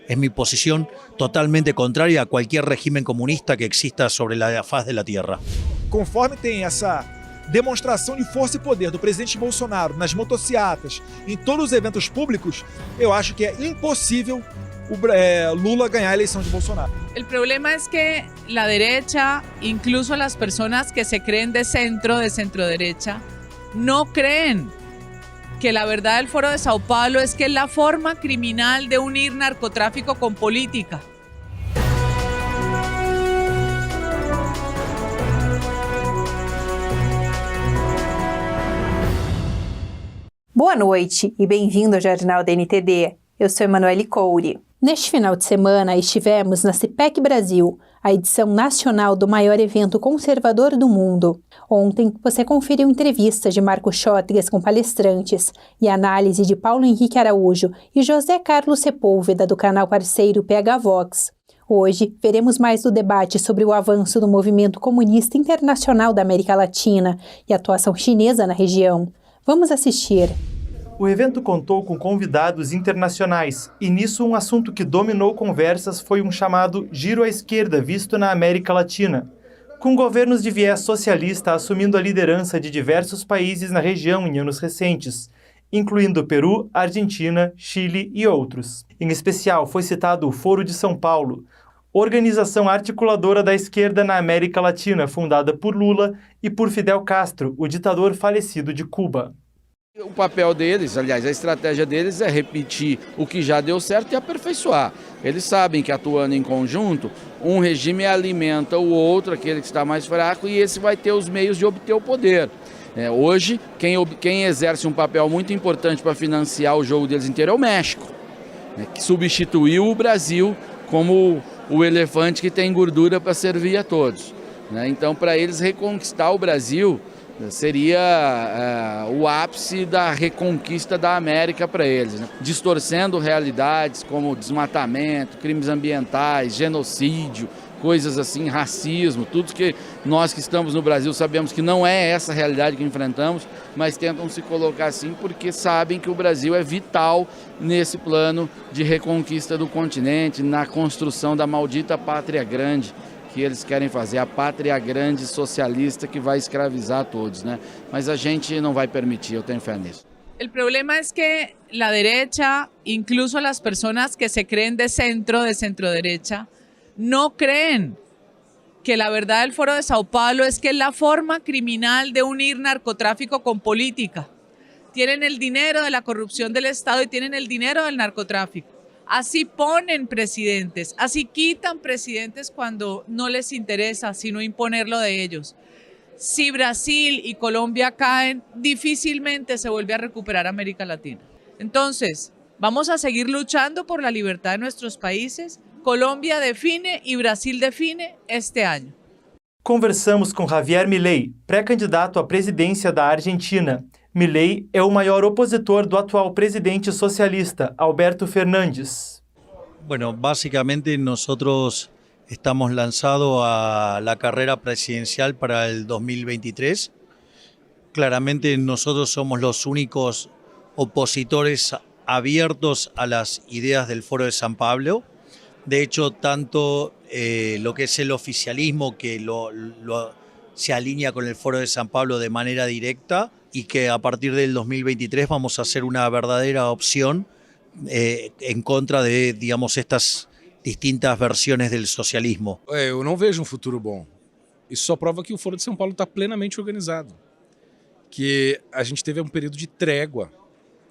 Es mi posición totalmente contraria a cualquier régimen comunista que exista sobre la faz de la tierra. Conforme tem essa demonstração de força e poder do presidente Bolsonaro nas motocicletas, em todos os eventos públicos, eu acho que é impossível Lula ganhar a eleição de Bolsonaro. El problema es que la derecha, incluso las personas que se creen de centro derecha, no creen que la verdad del Foro de Sao Paulo es que es la forma criminal de unir narcotráfico con política. Boa noite e bem-vindo ao Jornal da NTD. Eu sou Emanuele Coure. Neste final de semana estivemos na CIPEC Brasil, a edição nacional do maior evento conservador do mundo. Ontem você conferiu entrevistas de Marco Chotgas com palestrantes e análise de Paulo Henrique Araújo e José Carlos Sepúlveda do canal parceiro PH Vox. Hoje veremos mais do debate sobre o avanço do movimento comunista internacional da América Latina e a atuação chinesa na região. Vamos assistir. O evento contou com convidados internacionais e nisso um assunto que dominou conversas foi um chamado giro à esquerda visto na América Latina, com governos de viés socialista assumindo a liderança de diversos países na região em anos recentes, incluindo Peru, Argentina, Chile e outros. Em especial foi citado o Foro de São Paulo, organização articuladora da esquerda na América Latina, fundada por Lula e por Fidel Castro, o ditador falecido de Cuba. O papel deles, aliás, a estratégia deles é repetir o que já deu certo e aperfeiçoar. Eles sabem que atuando em conjunto, um regime alimenta o outro, aquele que está mais fraco, e esse vai ter os meios de obter o poder. Hoje, quem exerce um papel muito importante para financiar o jogo deles inteiro é o México, que substituiu o Brasil como o elefante que tem gordura para servir a todos. Então, para eles reconquistar o Brasil seria o ápice da reconquista da América para eles, distorcendo realidades como desmatamento, crimes ambientais, genocídio, coisas assim, racismo, tudo que nós que estamos no Brasil sabemos que não é essa a realidade que enfrentamos, mas tentam se colocar assim porque sabem que o Brasil é vital nesse plano de reconquista do continente, na construção da maldita pátria grande que eles querem fazer, a pátria grande socialista que vai escravizar todos, Mas a gente não vai permitir, eu tenho fé nisso. El problema es que la derecha, incluso las personas que se creen de centro derecha, no creen que la verdad del Foro de Sao Paulo es que es la forma criminal de unir narcotráfico con política. Tienen el dinero de la corrupción del Estado y tienen el dinero del narcotráfico. Así ponen presidentes, así quitan presidentes cuando no les interesa, sino imponerlo de ellos. Si Brasil y Colombia caen, difícilmente se vuelve a recuperar América Latina. Entonces, vamos a seguir luchando por la libertad de nuestros países. Colombia define y Brasil define este año. Conversamos com Javier Milei, pré-candidato à presidência da Argentina. Milei é o maior opositor do atual presidente socialista, Alberto Fernandes. Bueno, básicamente nosotros estamos lanzados a la carrera presidencial para el 2023. Claramente nosotros somos los únicos opositores abiertos a las ideas del Foro de San Pablo. De hecho, tanto lo que es el oficialismo, que se alinea con el Foro de San Pablo de manera directa, y que a partir del 2023 vamos a hacer una verdadera opción en contra de, digamos, estas distintas versiones del socialismo. Eu não vejo um futuro bom. Isso só prova que o Foro de São Paulo está plenamente organizado. Que a gente teve um período de trégua.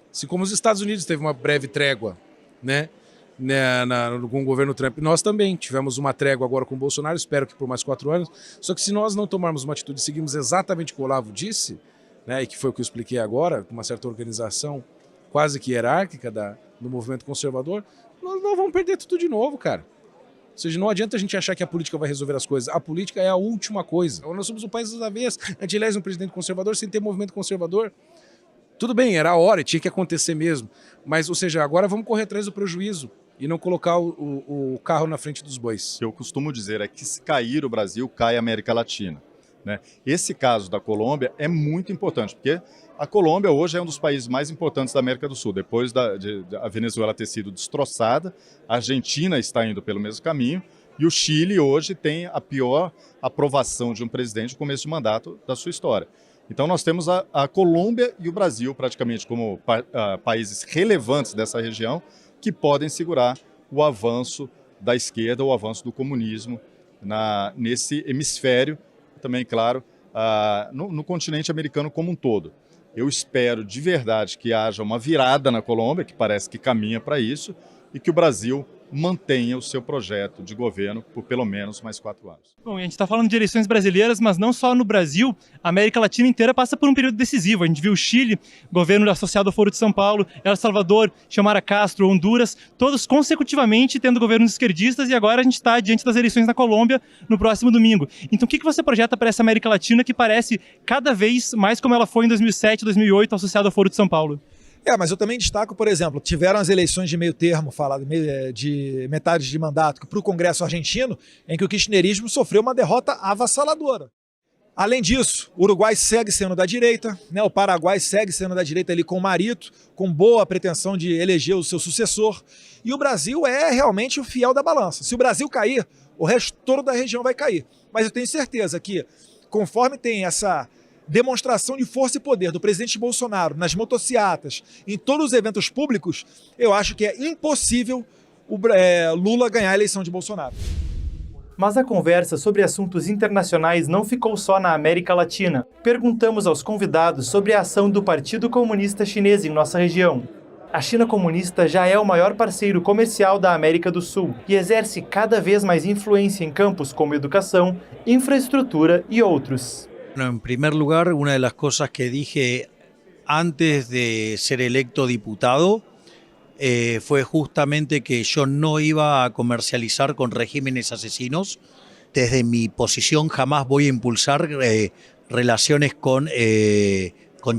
Assim como os Estados Unidos teve uma breve trégua, com o governo Trump. Nós também tivemos uma trégua agora com o Bolsonaro, espero que por mais 4 anos. Só que se nós não tomarmos uma atitude e seguirmos exatamente o que o Olavo disse, e que foi o que eu expliquei agora, com uma certa organização quase que hierárquica do movimento conservador, nós vamos perder tudo de novo, cara. Ou seja, não adianta a gente achar que a política vai resolver as coisas. A política é a última coisa. Nós somos o país das avessas. A gente elege um presidente conservador sem ter movimento conservador. Tudo bem, era a hora e tinha que acontecer mesmo. Mas, ou seja, agora vamos correr atrás do prejuízo e não colocar o carro na frente dos bois. O que eu costumo dizer é que se cair o Brasil, cai a América Latina. né? Esse caso da Colômbia é muito importante, porque a Colômbia hoje é um dos países mais importantes da América do Sul. Depois de a Venezuela ter sido destroçada, a Argentina está indo pelo mesmo caminho, e o Chile hoje tem a pior aprovação de um presidente no começo de mandato da sua história. Então nós temos a Colômbia e o Brasil praticamente como países relevantes dessa região que podem segurar o avanço da esquerda, o avanço do comunismo nesse hemisfério, também, claro, no continente americano como um todo. Eu espero de verdade que haja uma virada na Colômbia, que parece que caminha para isso, e que o Brasil mantenha o seu projeto de governo por pelo menos mais 4 anos. Bom, a gente está falando de eleições brasileiras, mas não só no Brasil, a América Latina inteira passa por um período decisivo. A gente viu o Chile, governo associado ao Foro de São Paulo, El Salvador, Xiomara Castro, Honduras, todos consecutivamente tendo governos esquerdistas, e agora a gente está diante das eleições na Colômbia no próximo domingo. Então o que você projeta para essa América Latina que parece cada vez mais como ela foi em 2007, 2008, associada ao Foro de São Paulo? Mas eu também destaco, por exemplo, tiveram as eleições de meio termo, de metade de mandato, para o Congresso argentino, em que o kirchnerismo sofreu uma derrota avassaladora. Além disso, o Uruguai segue sendo da direita, né? O Paraguai segue sendo da direita ali com o Marito, com boa pretensão de eleger o seu sucessor, e o Brasil é realmente o fiel da balança. Se o Brasil cair, o resto todo da região vai cair. Mas eu tenho certeza que, conforme tem essa demonstração de força e poder do presidente Bolsonaro nas motocicletas, em todos os eventos públicos, eu acho que é impossível o Lula ganhar a eleição de Bolsonaro. Mas a conversa sobre assuntos internacionais não ficou só na América Latina. Perguntamos aos convidados sobre a ação do Partido Comunista Chinês em nossa região. A China comunista já é o maior parceiro comercial da América do Sul e exerce cada vez mais influência em campos como educação, infraestrutura e outros. Bueno, en primer lugar, una de las cosas que dije antes de ser electo diputado fue justamente que yo no iba a comercializar con regímenes asesinos. Desde mi posición jamás voy a impulsar relaciones con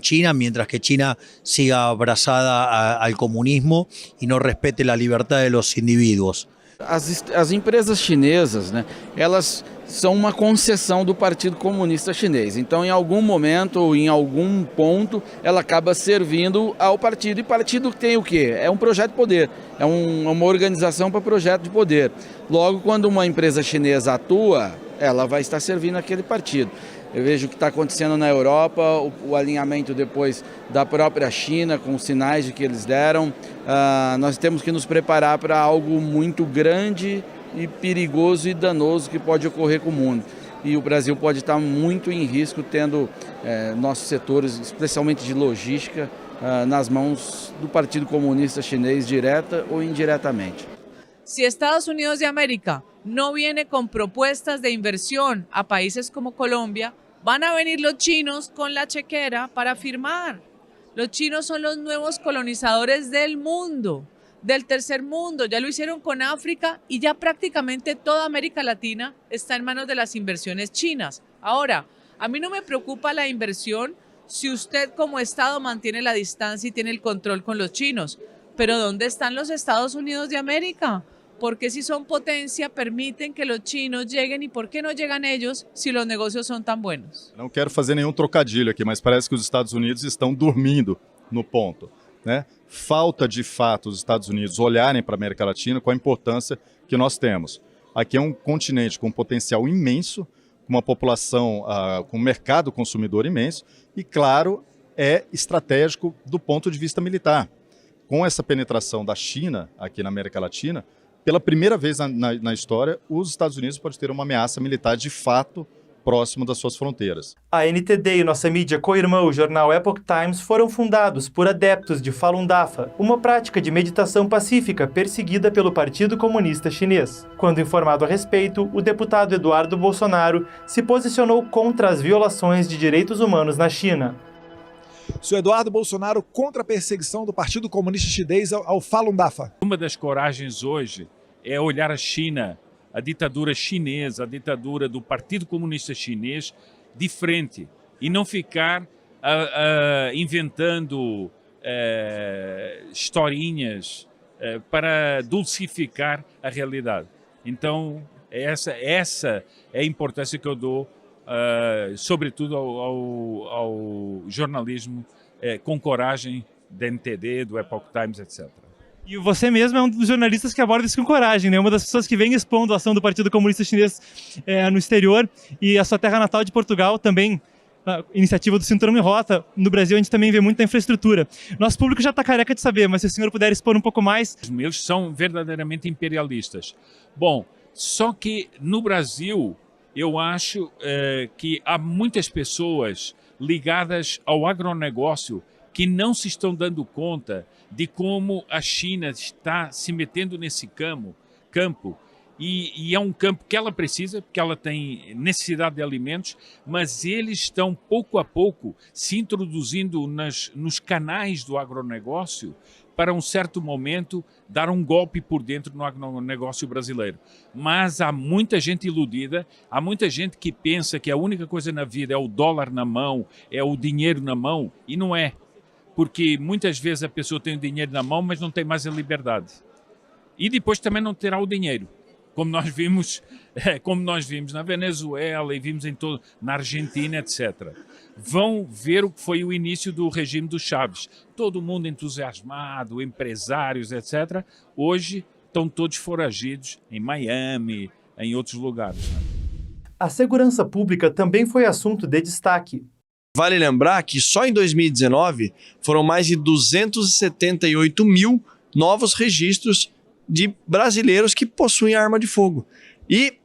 China, mientras que China siga abrazada al comunismo y no respete la libertad de los individuos. As empresas chinesas, né, elas são uma concessão do Partido Comunista Chinês. Então, em algum momento ou em algum ponto, ela acaba servindo ao partido. E partido tem o quê? É um projeto de poder, é uma organização para projeto de poder. Logo, quando uma empresa chinesa atua, ela vai estar servindo aquele partido. Eu vejo o que está acontecendo na Europa, o alinhamento depois da própria China, com os sinais de que eles deram. Nós temos que nos preparar para algo muito grande e perigoso e danoso que pode ocorrer com o mundo. E o Brasil pode estar muito em risco tendo nossos setores, especialmente de logística, nas mãos do Partido Comunista Chinês, direta ou indiretamente. Si Estados Unidos de América no viene con propuestas de inversión a países como Colombia, van a venir los chinos con la chequera para firmar. Los chinos son los nuevos colonizadores del mundo, del tercer mundo. Ya lo hicieron con África y ya prácticamente toda América Latina está en manos de las inversiones chinas. Ahora, a mí no me preocupa la inversión si usted como Estado mantiene la distancia y tiene el control con los chinos. Pero ¿dónde están los Estados Unidos de América? Porque si son potencia, permiten que los chinos lleguen y ¿por qué no llegan ellos si los negocios son tan buenos? Não quero fazer nenhum trocadilho aqui, mas parece que os Estados Unidos estão dormindo no ponto, né? Falta de fato os Estados Unidos olharem para a América Latina com a importância que nós temos. Aqui é um continente com um potencial imenso, com uma população, com um mercado consumidor imenso e, claro, é estratégico do ponto de vista militar. Com essa penetração da China aqui na América Latina, pela primeira vez na história, os Estados Unidos podem ter uma ameaça militar de fato próximo das suas fronteiras. A NTD e nossa mídia co-irmã, o jornal Epoch Times, foram fundados por adeptos de Falun Dafa, uma prática de meditação pacífica perseguida pelo Partido Comunista Chinês. Quando informado a respeito, o deputado Eduardo Bolsonaro se posicionou contra as violações de direitos humanos na China. Sr. Eduardo Bolsonaro contra a perseguição do Partido Comunista Chinês ao Falun Dafa. Uma das coragens hoje é olhar a China, a ditadura chinesa, a ditadura do Partido Comunista Chinês de frente e não ficar inventando historinhas para dulcificar a realidade. Então, essa é a importância que eu dou sobretudo ao jornalismo com coragem da NTD, do Epoch Times, etc. E você mesmo é um dos jornalistas que aborda isso com coragem, né? Uma das pessoas que vem expondo a ação do Partido Comunista Chinês no exterior, e a sua terra natal de Portugal também, a iniciativa do Cinturão e Rota. No Brasil a gente também vê muita infraestrutura. Nosso público já está careca de saber, mas se o senhor puder expor um pouco mais. Eles são verdadeiramente imperialistas. Bom, só que no Brasil eu acho que há muitas pessoas ligadas ao agronegócio que não se estão dando conta de como a China está se metendo nesse campo. E é um campo que ela precisa, porque ela tem necessidade de alimentos, mas eles estão, pouco a pouco, se introduzindo nos canais do agronegócio para, um certo momento, dar um golpe por dentro no agronegócio brasileiro. Mas há muita gente iludida, há muita gente que pensa que a única coisa na vida é o dólar na mão, é o dinheiro na mão, e não é. Porque muitas vezes a pessoa tem o dinheiro na mão, mas não tem mais a liberdade. E depois também não terá o dinheiro. Como nós vimos na Venezuela e vimos na Argentina, etc. Vão ver o que foi o início do regime do Chávez. Todo mundo entusiasmado, empresários, etc. Hoje estão todos foragidos em Miami, em outros lugares. A segurança pública também foi assunto de destaque. Vale lembrar que só em 2019 foram mais de 278 mil novos registros de brasileiros que possuem arma de fogo. E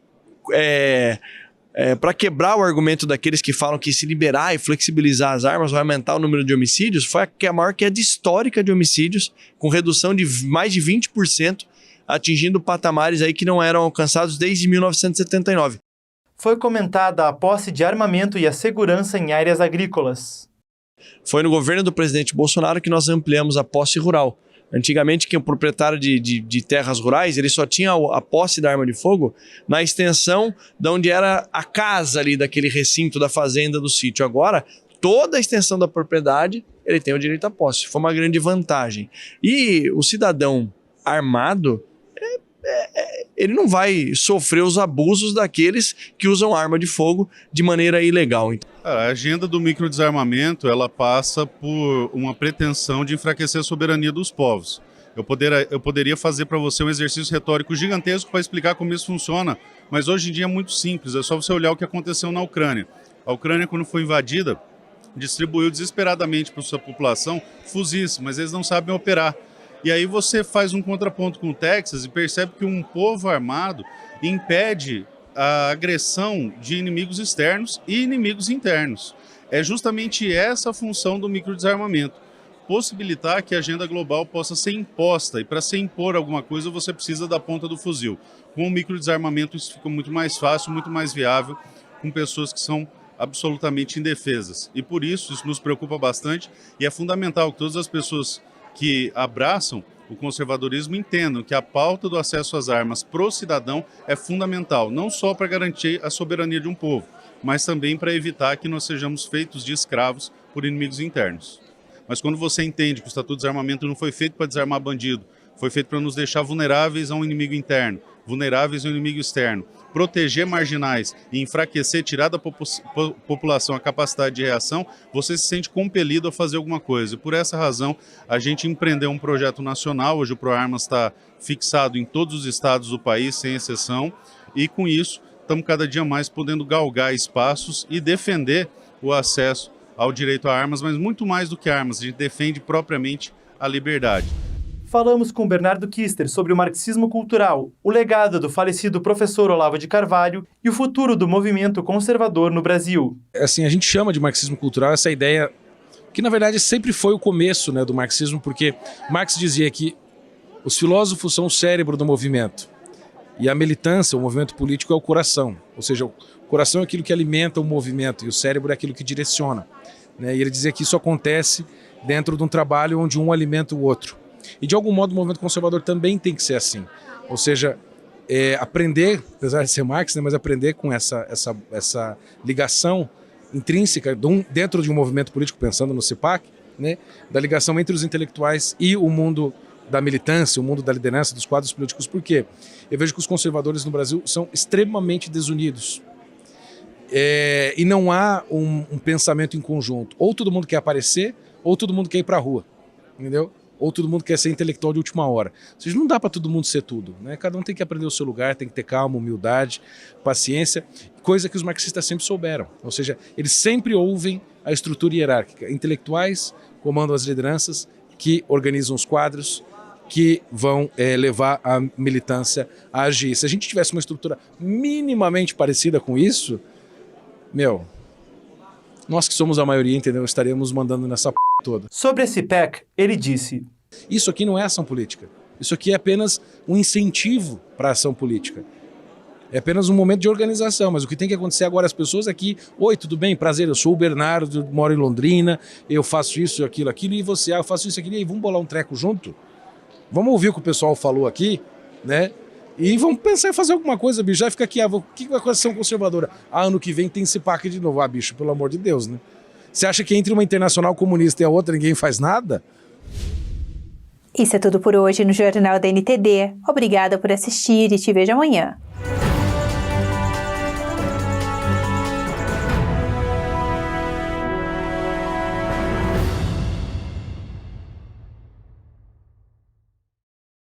para quebrar o argumento daqueles que falam que se liberar e flexibilizar as armas vai aumentar o número de homicídios, foi a maior queda histórica de homicídios, com redução de mais de 20%, atingindo patamares aí que não eram alcançados desde 1979. Foi comentada a posse de armamento e a segurança em áreas agrícolas. Foi no governo do presidente Bolsonaro que nós ampliamos a posse rural. Antigamente, quem é o proprietário de terras rurais, ele só tinha a posse da arma de fogo na extensão de onde era a casa ali daquele recinto da fazenda, do sítio. Agora, toda a extensão da propriedade, ele tem o direito à posse. Foi uma grande vantagem. E o cidadão armado, ele não vai sofrer os abusos daqueles que usam arma de fogo de maneira ilegal. A agenda do microdesarmamento, ela passa por uma pretensão de enfraquecer a soberania dos povos. Eu poderia fazer para você um exercício retórico gigantesco para explicar como isso funciona, mas hoje em dia é muito simples, é só você olhar o que aconteceu na Ucrânia. A Ucrânia, quando foi invadida, distribuiu desesperadamente para sua população fuzis, mas eles não sabem operar. E aí você faz um contraponto com o Texas e percebe que um povo armado impede a agressão de inimigos externos e inimigos internos. É justamente essa a função do microdesarmamento, possibilitar que a agenda global possa ser imposta, e para se impor alguma coisa você precisa da ponta do fuzil. Com o microdesarmamento isso fica muito mais fácil, muito mais viável, com pessoas que são absolutamente indefesas. E por isso nos preocupa bastante, e é fundamental que todas as pessoas que abraçam o conservadorismo entendam que a pauta do acesso às armas para o cidadão é fundamental, não só para garantir a soberania de um povo, mas também para evitar que nós sejamos feitos de escravos por inimigos internos. Mas quando você entende que o Estatuto de Desarmamento não foi feito para desarmar bandido, foi feito para nos deixar vulneráveis a um inimigo interno, vulneráveis a um inimigo externo, proteger marginais e enfraquecer, tirar da população a capacidade de reação, você se sente compelido a fazer alguma coisa. E por essa razão, a gente empreendeu um projeto nacional, hoje o ProArmas está fixado em todos os estados do país, sem exceção, e com isso estamos cada dia mais podendo galgar espaços e defender o acesso ao direito a armas, mas muito mais do que armas, a gente defende propriamente a liberdade. Falamos com Bernardo Kister sobre o marxismo cultural, o legado do falecido professor Olavo de Carvalho e o futuro do movimento conservador no Brasil. Assim, a gente chama de marxismo cultural essa ideia que, na verdade, sempre foi o começo, né, do marxismo, porque Marx dizia que os filósofos são o cérebro do movimento e a militância, o movimento político, é o coração. Ou seja, o coração é aquilo que alimenta o movimento e o cérebro é aquilo que direciona, né? E ele dizia que isso acontece dentro de um trabalho onde um alimenta o outro. E de algum modo o movimento conservador também tem que ser assim. Ou seja, aprender, apesar de ser Marx, né, mas aprender com essa ligação intrínseca dentro de um movimento político, pensando no CIPAC, né, da ligação entre os intelectuais e o mundo da militância, o mundo da liderança, dos quadros políticos. Por quê? Eu vejo que os conservadores no Brasil são extremamente desunidos. e não há um pensamento em conjunto. Ou todo mundo quer aparecer, ou todo mundo quer ir para a rua, entendeu? Ou todo mundo quer ser intelectual de última hora. Ou seja, não dá para todo mundo ser tudo, né? Cada um tem que aprender o seu lugar, tem que ter calma, humildade, paciência, coisa que os marxistas sempre souberam. Ou seja, eles sempre ouvem a estrutura hierárquica. Intelectuais comandam as lideranças, que organizam os quadros, que vão levar a militância a agir. Se a gente tivesse uma estrutura minimamente parecida com isso, nós que somos a maioria, entendeu? Estaríamos mandando nessa toda. Sobre esse PEC, ele disse: isso aqui não é ação política. Isso aqui é apenas um incentivo para a ação política. É apenas um momento de organização, mas o que tem que acontecer agora as pessoas é que: oi, tudo bem, prazer, eu sou o Bernardo, moro em Londrina, eu faço isso, aquilo, e você, eu faço isso, aquilo, e aí, vamos bolar um treco junto? Vamos ouvir o que o pessoal falou aqui, né? E vamos pensar em fazer alguma coisa, bicho. Já fica aqui, o que vai com a ação conservadora? Ano que vem tem CIPAC de novo. Bicho, pelo amor de Deus, né? Você acha que entre uma internacional comunista e a outra ninguém faz nada? Isso é tudo por hoje no Jornal da NTD. Obrigada por assistir e te vejo amanhã.